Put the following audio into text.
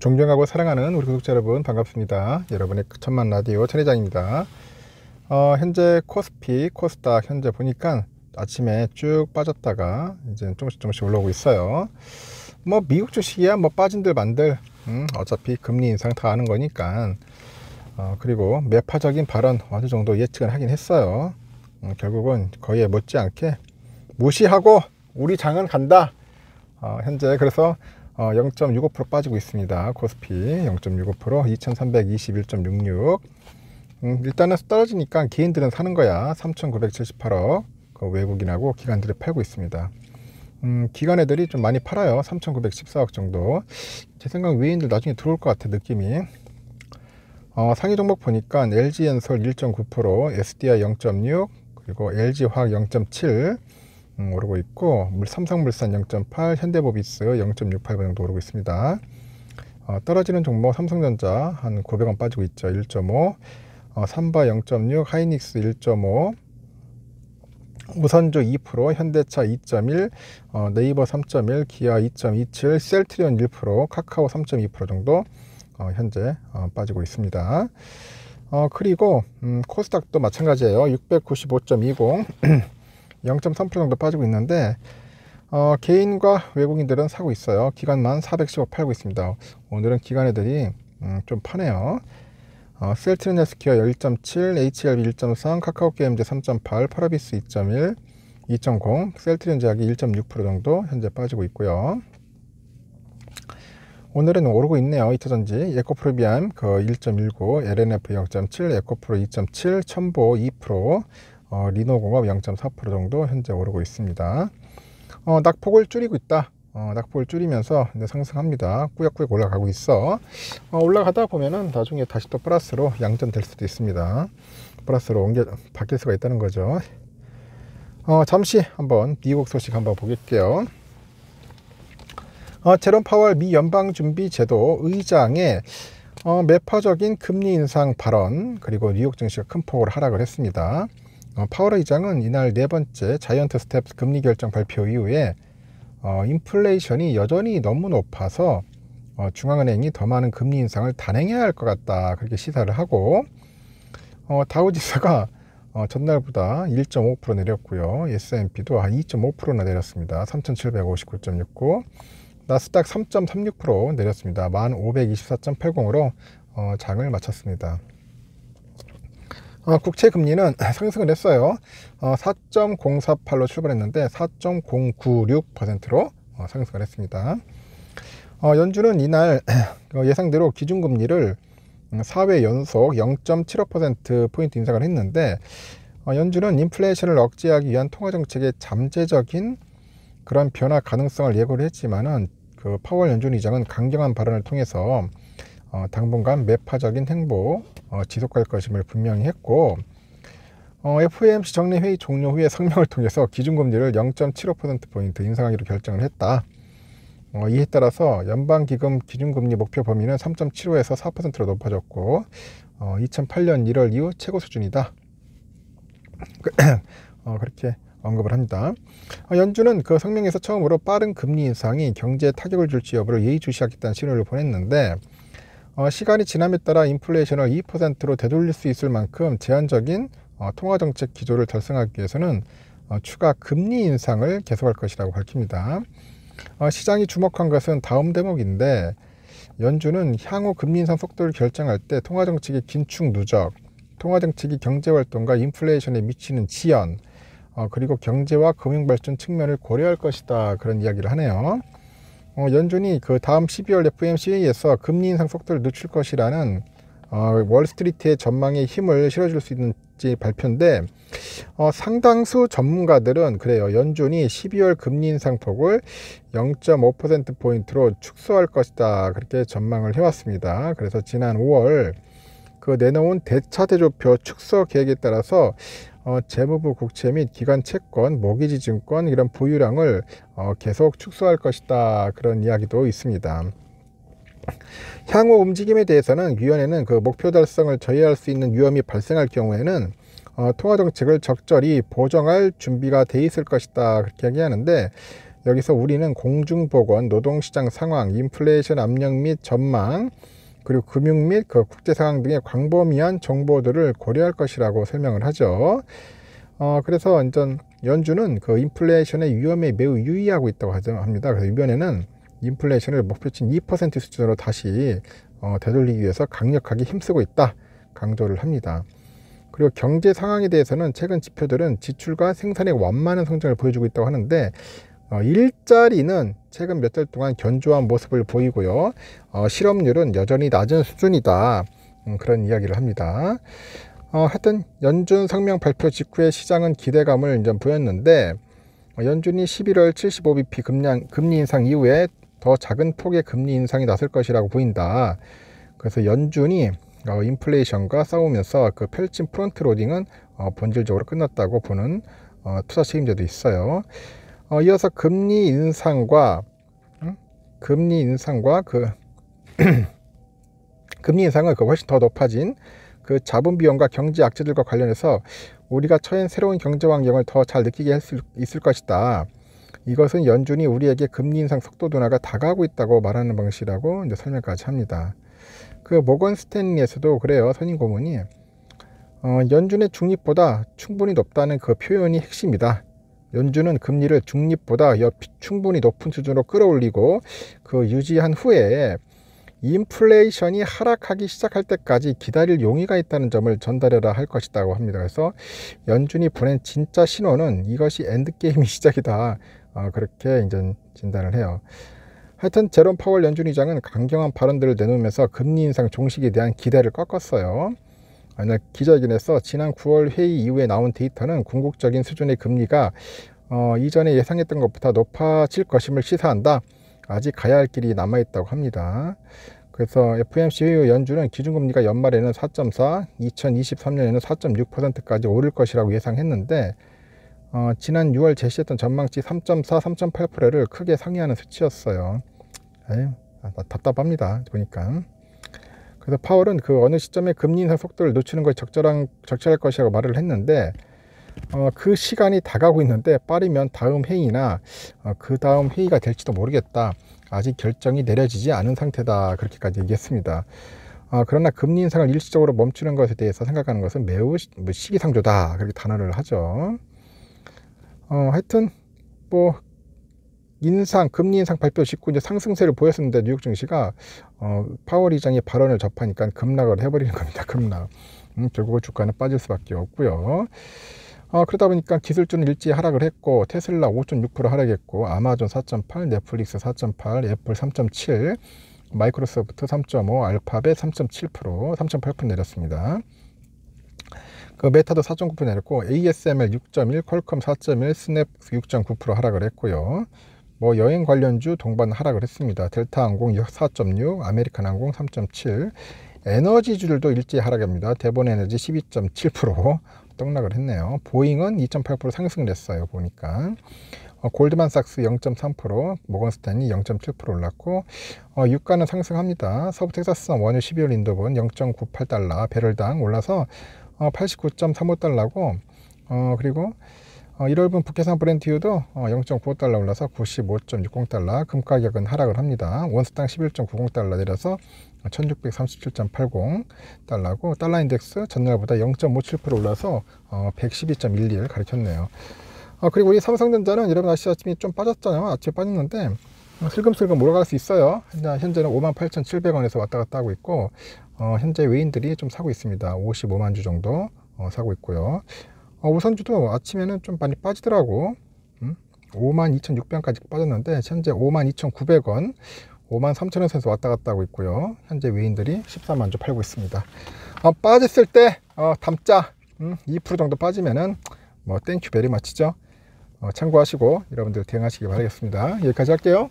존경하고 사랑하는 우리 구독자 여러분 반갑습니다. 여러분의 천만 라디오 천회장입니다. 현재 코스피, 코스닥 현재 보니까 아침에 쭉 빠졌다가 이제 조금씩 올라오고 있어요. 뭐 미국 주식이야 뭐 빠진들 만들 어차피 금리 인상 다 하는 거니까 그리고 매파적인 발언 어느 정도 예측은 하긴 했어요. 결국은 거의에 못지않게 무시하고 우리 장은 간다. 현재 그래서 0.65% 빠지고 있습니다. 코스피 0.65% 2321.66. 일단은 떨어지니까 개인들은 사는 거야. 3978억 그 외국인하고 기관들이 팔고 있습니다. 기관 애들이 좀 많이 팔아요. 3914억 정도. 제 생각 외인들 나중에 들어올 것 같아 느낌이. 상위 종목 보니까 LG엔솔 1.9%, SDI 0.6, 그리고 LG화학 0.7 오르고 있고, 삼성물산 0.8, 현대모비스 0.68% 정도 오르고 있습니다. 떨어지는 종목 삼성전자 한 900원 빠지고 있죠. 1.5, 삼바 0.6, 하이닉스 1.5, 우선주 2%, 현대차 2.1, 네이버 3.1, 기아 2.27, 셀트리온 1%, 카카오 3.2% 정도 현재 빠지고 있습니다. 그리고 코스닥도 마찬가지예요. 695.20 0.3% 정도 빠지고 있는데 개인과 외국인들은 사고 있어요. 기관만 410억 팔고 있습니다. 오늘은 기관 애들이 좀 파네요. 셀트리온 헬스케어 1.7, HLB 1.3, 카카오게임즈 3.8, 파라비스 2.1, 2.0, 셀트리온 제약이 1.6% 정도 현재 빠지고 있고요. 오늘은 오르고 있네요. 이터전지, 에코프로비암 1.19, LNF 0.7, 에코프로 2.7, 첨보 2%, 리노공업 0.4% 정도 현재 오르고 있습니다. 낙폭을 줄이고 있다. 낙폭을 줄이면서 이제 상승합니다. 꾸역꾸역 올라가고 있어. 올라가다 보면은 나중에 다시 또 플러스로 양전될 수도 있습니다. 플러스로 바뀔 수가 있다는 거죠. 잠시 한번 미국 소식 한번 보겠게요. 제롬 파월 미 연방준비제도 의장의 매파적인 금리 인상 발언, 그리고 뉴욕 증시가 큰 폭으로 하락을 했습니다. 파월 의장은 이날 네 번째 자이언트 스텝 금리 결정 발표 이후에 인플레이션이 여전히 너무 높아서 중앙은행이 더 많은 금리 인상을 단행해야 할 것 같다, 그렇게 시사를 하고, 다우지수가 전날보다 1.5% 내렸고요. S&P도 한 2.5%나 내렸습니다. 3759.69. 나스닥 3.36% 내렸습니다. 1524.80으로 장을 마쳤습니다. 국채 금리는 상승을 했어요. 4.048로 출발했는데 4.096%로 상승을 했습니다. 연준은 이날 예상대로 기준금리를 4회 연속 0.75%포인트 인상을 했는데, 연준은 인플레이션을 억제하기 위한 통화정책의 잠재적인 그런 변화 가능성을 예고를 했지만은 그 파월 연준 의장은 강경한 발언을 통해서 당분간 매파적인 행보 지속할 것임을 분명히 했고, FOMC 정례회의 종료 후에 성명을 통해서 기준금리를 0.75%포인트 인상하기로 결정을 했다. 이에 따라서 연방기금 기준금리 목표 범위는 3.75에서 4%로 높아졌고 2008년 1월 이후 최고 수준이다. 그렇게 언급을 합니다. 연준은 그 성명에서 처음으로 빠른 금리 인상이 경제에 타격을 줄지 여부를 예의주시하겠다는 신호를 보냈는데, 시간이 지남에 따라 인플레이션을 2%로 되돌릴 수 있을 만큼 제한적인 통화정책 기조를 달성하기 위해서는 추가 금리 인상을 계속할 것이라고 밝힙니다. 시장이 주목한 것은 다음 대목인데, 연준은 향후 금리 인상 속도를 결정할 때 통화정책의 긴축 누적, 통화정책이 경제활동과 인플레이션에 미치는 지연, 그리고 경제와 금융발전 측면을 고려할 것이다, 그런 이야기를 하네요. 연준이 그 다음 12월 FOMC 회의에서 금리 인상 속도를 늦출 것이라는 월스트리트의 전망에 힘을 실어줄 수 있는지 발표인데, 상당수 전문가들은 그래요. 연준이 12월 금리 인상폭을 0.5%포인트로 축소할 것이다, 그렇게 전망을 해왔습니다. 그래서 지난 5월 그 내놓은 대차대조표 축소 계획에 따라서 재무부 국채 및 기관 채권, 모기지 증권 이런 보유량을 계속 축소할 것이다, 그런 이야기도 있습니다. 향후 움직임에 대해서는 위원회는 그 목표 달성을 저해할 수 있는 위험이 발생할 경우에는 통화정책을 적절히 보정할 준비가 돼 있을 것이다, 그렇게 이야기하는데, 여기서 우리는 공중보건, 노동시장 상황, 인플레이션 압력 및 전망, 그리고 금융 및 그 국제 상황 등의 광범위한 정보들을 고려할 것이라고 설명을 하죠. 그래서 연준은 그 인플레이션의 위험에 매우 유의하고 있다고 합니다. 그래서 이번에는 인플레이션을 목표치 2% 수준으로 다시 되돌리기 위해서 강력하게 힘쓰고 있다 강조를 합니다. 그리고 경제 상황에 대해서는 최근 지표들은 지출과 생산의 완만한 성장을 보여주고 있다고 하는데 일자리는 최근 몇 달 동안 견조한 모습을 보이고요. 실업률은 여전히 낮은 수준이다. 그런 이야기를 합니다. 하여튼 연준 성명 발표 직후에 시장은 기대감을 보였는데 연준이 11월 75bp 금리 인상 이후에 더 작은 폭의 금리 인상이 나설 것이라고 보인다. 그래서 연준이 인플레이션과 싸우면서 그 펼친 프론트 로딩은 본질적으로 끝났다고 보는 투자 책임자도 있어요. 이어서 금리 인상과 금리 인상을 훨씬 더 높아진 그 자본 비용과 경제 악재들과 관련해서 우리가 처한 새로운 경제 환경을 더 잘 느끼게 할 수 있을 것이다. 이것은 연준이 우리에게 금리 인상 속도 둔화가 다가오고 있다고 말하는 방식이라고 설명까지 합니다. 그 모건 스탠리에서도 그래요. 선임 고문이 연준의 중립보다 충분히 높다는 그 표현이 핵심이다. 연준은 금리를 중립보다 충분히 높은 수준으로 끌어올리고 그 유지한 후에 인플레이션이 하락하기 시작할 때까지 기다릴 용의가 있다는 점을 전달해라 할 것이라고 합니다. 그래서 연준이 보낸 진짜 신호는 이것이 엔드게임이 시작이다. 그렇게 진단을 해요. 하여튼 제롬 파월 연준 의장은 강경한 발언들을 내놓으면서 금리 인상 종식에 대한 기대를 꺾었어요. 기자회견에서 지난 9월 회의 이후에 나온 데이터는 궁극적인 수준의 금리가 이전에 예상했던 것보다 높아질 것임을 시사한다. 아직 가야 할 길이 남아있다고 합니다. 그래서 FOMC 회의 후 연준은 기준금리가 연말에는 4.4, 2023년에는 4.6%까지 오를 것이라고 예상했는데 지난 6월 제시했던 전망치 3.4, 3.8%를 크게 상회하는 수치였어요. 답답합니다. 보니까. 그래서 파월은 그 어느 시점에 금리 인상 속도를 늦추는 것이 적절할 것이라고 말을 했는데 그 시간이 다가오고 있는데 빠르면 다음 회의나 그 다음 회의가 될지도 모르겠다. 아직 결정이 내려지지 않은 상태다. 그렇게까지 얘기했습니다. 그러나 금리 인상을 일시적으로 멈추는 것에 대해서 생각하는 것은 매우 시기상조다. 그렇게 단언을 하죠. 하여튼 금리 인상 발표 직후 상승세를 보였었는데 뉴욕 증시가 파월 의장의 발언을 접하니까 급락을 해버리는 겁니다. 급락. 결국 주가는 빠질 수밖에 없고요. 그러다 보니까 기술주는 일제히 하락을 했고 테슬라 5.6% 하락했고 아마존 4.8, 넷플릭스 4.8, 애플 3.7, 마이크로소프트 3.5, 알파벳 3.7%, 3.8% 내렸습니다. 그 메타도 4.9% 내렸고 ASML 6.1, 퀄컴 4.1, 스냅 6.9% 하락을 했고요. 여행 관련주 동반 하락을 했습니다. 델타항공 4.6, 아메리칸 항공 3.7, 에너지주들도 일제히 하락합니다. 대본에너지 12.7% 떡락을 했네요. 보잉은 2.8% 상승을 했어요. 보니까 골드만삭스 0.3%, 모건스탠리 0.7% 올랐고 유가는 상승합니다. 서부텍사스산 원유 12월 인도분 0.98달러 배럴당 올라서 89.35달러고 그리고 1월분 북해산 브렌트유도 0.95달러 올라서 95.60달러. 금가격은 하락을 합니다. 원스당 11.90달러 내려서 1637.80달러고 달러인덱스 전날보다 0.57% 올라서 112.11 가리켰네요. 그리고 우리 삼성전자는 여러분 아시다시피 좀 빠졌잖아요. 아침에 빠졌는데 슬금슬금 몰아갈 수 있어요. 현재는 58,700원에서 왔다 갔다 하고 있고 현재 외인들이 좀 사고 있습니다. 55만 주 정도 사고 있고요. 우선주도 아침에는 좀 많이 빠지더라고. 52,600원까지 빠졌는데 현재 52,900원, 53,000원 선에서 왔다 갔다 하고 있고요. 현재 외인들이 14만 주 팔고 있습니다. 빠졌을 때 담자 2% 정도 빠지면은 땡큐 베리 마치죠. 참고하시고 여러분들 대응하시기 바라겠습니다. 여기까지 할게요.